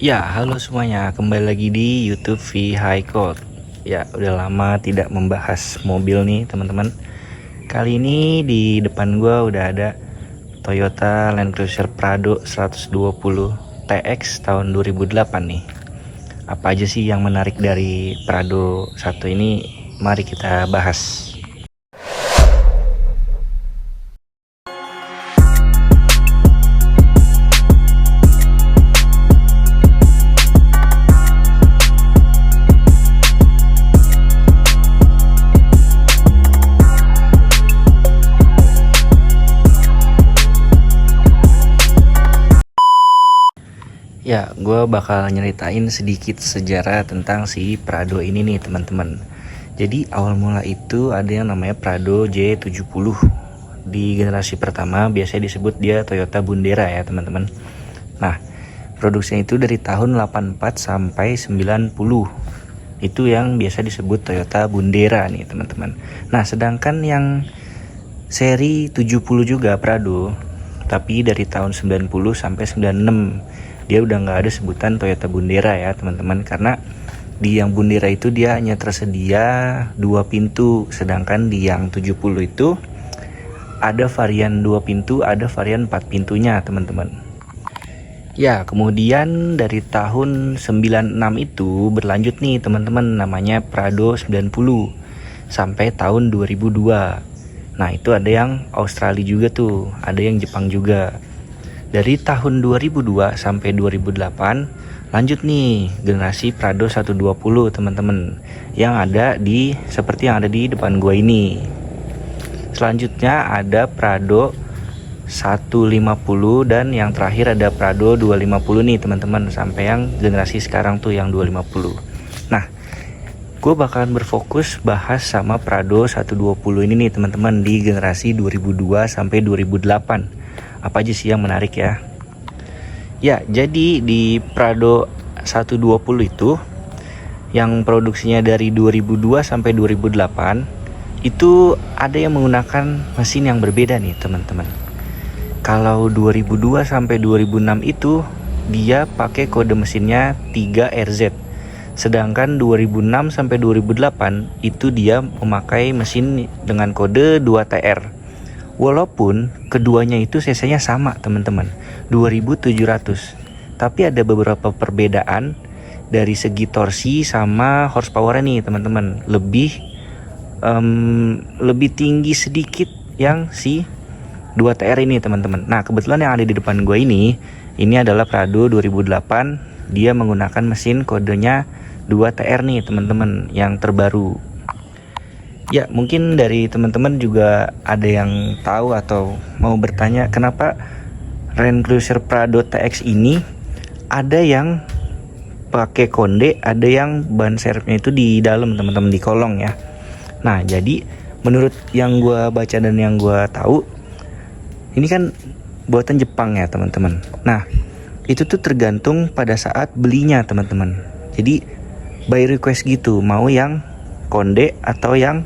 Ya, halo semuanya, kembali lagi di YouTube V High Code. Ya, udah lama tidak membahas mobil nih teman-teman. Kali ini di depan gua udah ada Toyota Land Cruiser Prado 120 TX tahun 2008 nih. Apa aja sih yang menarik dari Prado 1 ini? Mari kita bahas. Ya, gue bakal nyeritain sedikit sejarah tentang si Prado ini nih teman-teman. Jadi awal mula itu ada yang namanya Prado J70. Di generasi pertama biasanya disebut dia Toyota Bundera ya teman-teman. Nah, produksinya itu dari tahun 84 sampai 90. Itu yang biasa disebut Toyota Bundera nih teman-teman. Nah, sedangkan yang seri 70 juga Prado, tapi dari tahun 90 sampai 96 dia udah nggak ada sebutan Toyota Bundera ya teman-teman, karena di yang Bundera itu dia hanya tersedia 2 pintu, sedangkan di yang 70 itu ada varian 2 pintu, ada varian 4 pintunya teman-teman. Ya, kemudian dari tahun 96 itu berlanjut nih teman-teman, namanya Prado 90 sampai tahun 2002. Nah, itu ada yang Australia juga tuh, ada yang Jepang juga. Dari tahun 2002 sampai 2008 lanjut nih generasi Prado 120 teman-teman, yang ada di seperti yang ada di depan gua ini. Selanjutnya ada Prado 150 dan yang terakhir ada Prado 250 nih teman-teman, sampai yang generasi sekarang tuh yang 250. Nah, gue bakalan berfokus bahas sama Prado 120 ini nih teman-teman di generasi 2002 sampai 2008. Apa aja sih yang menarik ya? Ya, jadi di Prado 120 itu yang produksinya dari 2002 sampai 2008 itu ada yang menggunakan mesin yang berbeda nih teman-teman. Kalau 2002 sampai 2006 itu dia pakai kode mesinnya 3RZ. Sedangkan 2006 sampai 2008 itu dia memakai mesin dengan kode 2TR. Walaupun keduanya itu cc-nya sama teman-teman, 2700. Tapi ada beberapa perbedaan dari segi torsi sama horsepower nih teman-teman. Lebih tinggi sedikit yang si 2TR ini teman-teman. Nah, kebetulan yang ada di depan gue ini adalah Prado 2008. Dia menggunakan mesin kodenya 2TR nih teman-teman, yang terbaru. Ya, mungkin dari teman-teman juga ada yang tahu atau mau bertanya kenapa Land Cruiser Prado TX ini ada yang pakai konde, ada yang ban serepnya itu di dalam teman-teman, di kolong ya. Nah, jadi menurut yang gue baca dan yang gue tahu, ini kan buatan Jepang ya teman-teman. Nah, itu tuh tergantung pada saat belinya teman-teman. Jadi by request gitu, mau yang konde atau yang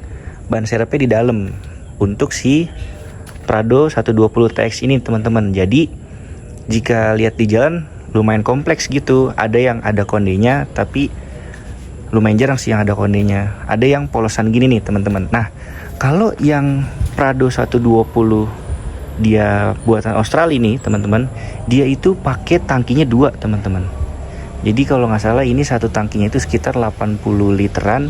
ban serepnya di dalam untuk si Prado 120 TX ini teman-teman. Jadi jika lihat di jalan lumayan kompleks gitu, ada yang ada kondenya tapi lumayan jarang sih yang ada kondenya. Ada yang polosan gini nih teman-teman. Nah, kalau yang Prado 120 dia buatan Australia nih teman-teman, dia itu pakai tangkinya 2 teman-teman. Jadi kalau nggak salah ini satu tangkinya itu sekitar 80 literan.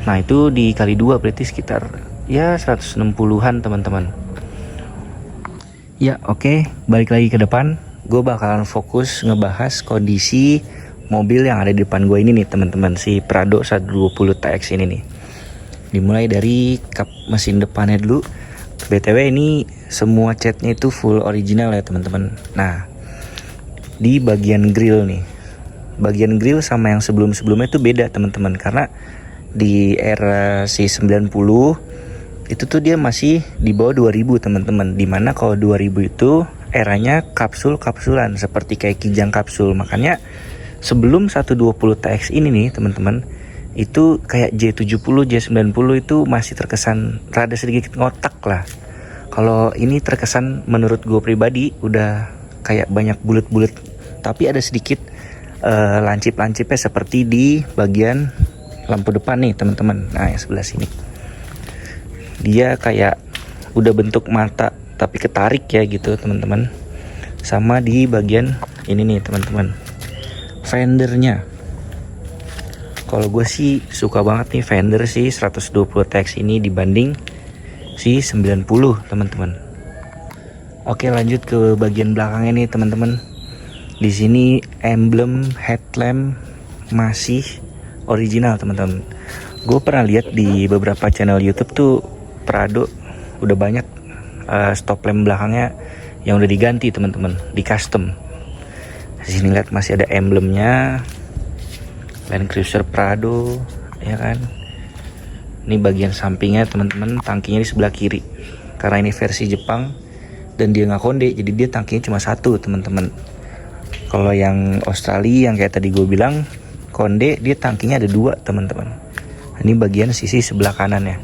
Nah, itu dikali 2 berarti sekitar ya 160-an teman-teman. Ya, oke, balik lagi ke depan. Gue bakalan fokus ngebahas kondisi mobil yang ada di depan gue ini nih teman-teman, si Prado 120 TX ini nih. Dimulai dari kap mesin depannya dulu. BTW ini semua catnya itu full original ya teman-teman. Nah, di bagian grill nih, bagian grill sama yang sebelum-sebelumnya itu beda teman-teman, karena di era C90 itu tuh dia masih di bawah 2000 teman-teman. Dimana kalau 2000 itu eranya kapsul-kapsulan seperti kayak Kijang kapsul. Makanya sebelum 120 TX ini nih teman-teman, itu kayak J70, J90 itu masih terkesan rada sedikit ngotak lah. Kalau ini terkesan menurut gue pribadi udah kayak banyak bulet-bulet, tapi ada sedikit lancip-lancipnya seperti di bagian lampu depan nih teman-teman. Nah yang sebelah sini dia kayak udah bentuk mata tapi ketarik ya gitu teman-teman. Sama di bagian ini nih teman-teman, fendernya. Kalau gue sih suka banget nih fender sih 120 TX ini dibanding si 90 teman-teman. Oke, lanjut ke bagian belakangnya nih teman-teman. Di sini emblem headlamp masih original teman-teman. Gue pernah lihat di beberapa channel YouTube tuh Prado udah banyak stop lamp belakangnya yang udah diganti teman-teman, di custom. Di sini lihat masih ada emblemnya Land Cruiser Prado ya kan. Ini bagian sampingnya teman-teman, tangkinya di sebelah kiri. Karena ini versi Jepang dan dia nggak konde, jadi dia tangkinya cuma satu teman-teman. Kalau yang Australia yang kayak tadi gue bilang konde, dia tangkinya ada dua teman-teman. Ini bagian sisi sebelah kanannya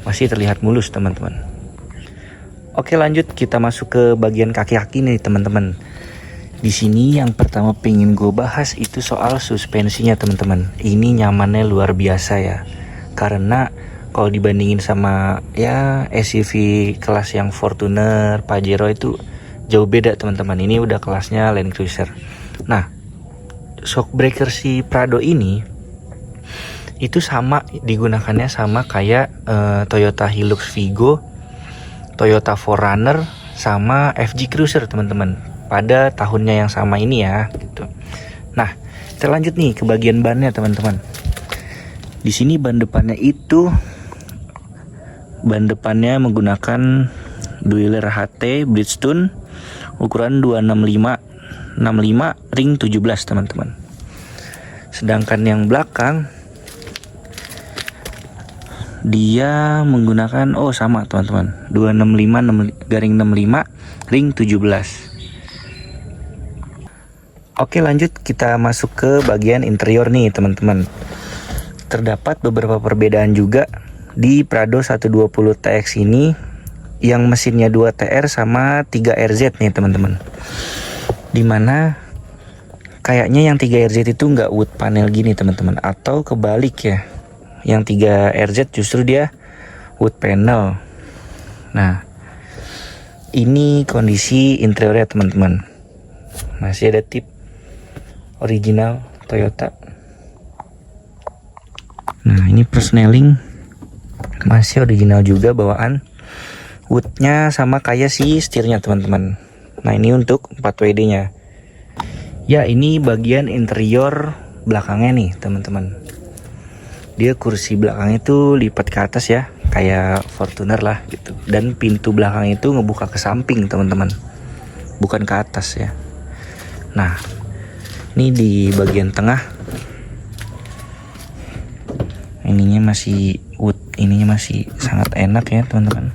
masih terlihat mulus teman-teman. Oke, lanjut kita masuk ke bagian kaki-kaki nih teman-teman. Di sini yang pertama pengen gue bahas itu soal suspensinya teman-teman. Ini nyamannya luar biasa ya. Karena kalau dibandingin sama ya SUV kelas yang Fortuner, Pajero itu jauh beda teman-teman. Ini udah kelasnya Land Cruiser. Nah, shock breaker si Prado ini itu sama digunakannya sama kayak Toyota Hilux Vigo, Toyota 4Runner sama FJ Cruiser teman-teman pada tahunnya yang sama ini ya gitu. Nah, kita lanjut nih ke bagian bannya teman-teman. Di sini ban depannya menggunakan Dueler HT Bridgestone ukuran 265 ring 17 teman-teman. Sedangkan yang belakang dia menggunakan sama teman-teman 265 ring 17. Oke, lanjut kita masuk ke bagian interior nih teman-teman. Terdapat beberapa perbedaan juga di Prado 120 TX ini yang mesinnya 2TR sama 3RZ nih teman-teman. Dimana kayaknya yang 3RZ itu nggak wood panel gini teman-teman, atau kebalik ya. Yang 3RZ justru dia wood panel. Nah, ini kondisi interiornya teman-teman. Masih ada tip original Toyota. Nah, ini persneling masih original juga bawaan. Woodnya sama kayak si setirnya teman-teman. Nah, ini untuk 4WD-nya. Ya, ini bagian interior belakangnya nih teman-teman. Dia kursi belakang itu lipat ke atas ya, kayak Fortuner lah gitu. Dan pintu belakang itu ngebuka ke samping teman-teman, bukan ke atas ya. Nah, ini di bagian tengah ininya masih wood, ininya masih sangat enak ya teman-teman,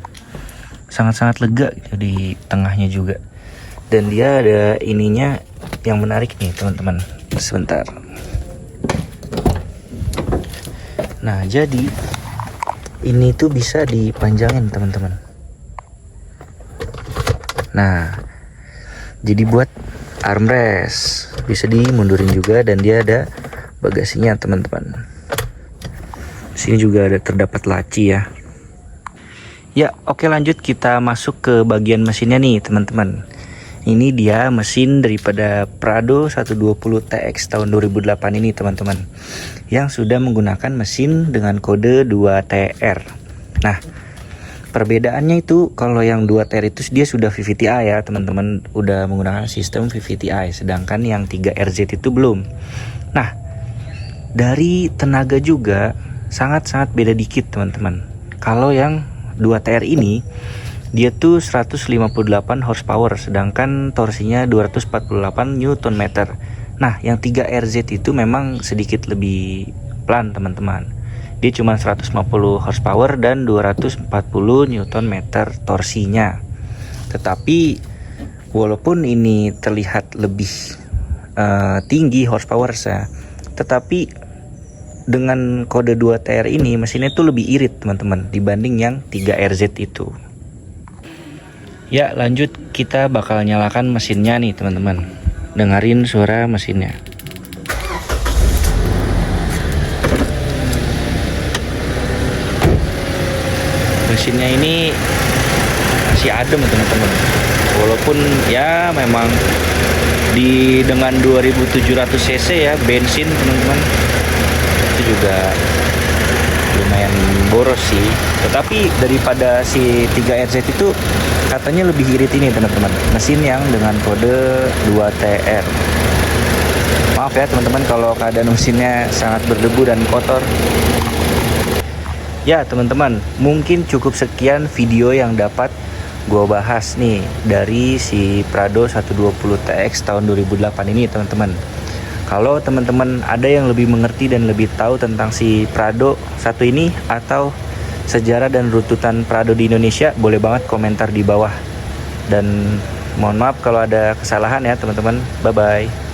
sangat-sangat lega gitu di tengahnya juga. Dan dia ada ininya yang menarik nih teman-teman, sebentar. Nah, jadi ini tuh bisa dipanjangin teman-teman. Nah, jadi buat armrest, bisa dimundurin juga, dan dia ada bagasinya teman-teman. Sini juga ada terdapat laci ya. Ya, oke, lanjut kita masuk ke bagian mesinnya nih teman-teman. Ini dia mesin daripada Prado 120 TX tahun 2008 ini teman-teman, yang sudah menggunakan mesin dengan kode 2TR. Nah, perbedaannya itu kalau yang 2TR itu dia sudah VVT-i ya teman-teman, udah menggunakan sistem VVT-i, sedangkan yang 3RZ itu belum. Nah, dari tenaga juga sangat-sangat beda dikit teman-teman. Kalau yang 2TR ini dia tuh 158 horsepower, sedangkan torsinya 248 Nm. Nah, yang 3RZ itu memang sedikit lebih pelan teman-teman. Dia cuma 150 horsepower dan 240 Nm torsinya. Tetapi walaupun ini terlihat lebih tinggi horsepower saya, tetapi dengan kode 2TR ini mesinnya tuh lebih irit teman-teman dibanding yang 3RZ itu. Ya, lanjut kita bakal nyalakan mesinnya nih teman-teman. Dengerin suara mesinnya. Mesinnya ini masih adem teman-teman, walaupun ya memang dengan 2700 cc ya bensin teman-teman, itu juga lumayan boros sih. Tetapi daripada si 3RZ itu katanya lebih irit ini teman-teman, mesin yang dengan kode 2TR. Maaf ya teman-teman kalau keadaan mesinnya sangat berdebu dan kotor. Ya teman-teman, mungkin cukup sekian video yang dapat gue bahas nih dari si Prado 120 TX tahun 2008 ini teman-teman. Kalau teman-teman ada yang lebih mengerti dan lebih tahu tentang si Prado satu ini atau sejarah dan runtutan Prado di Indonesia, boleh banget komentar di bawah. Dan mohon maaf kalau ada kesalahan ya teman-teman. Bye bye.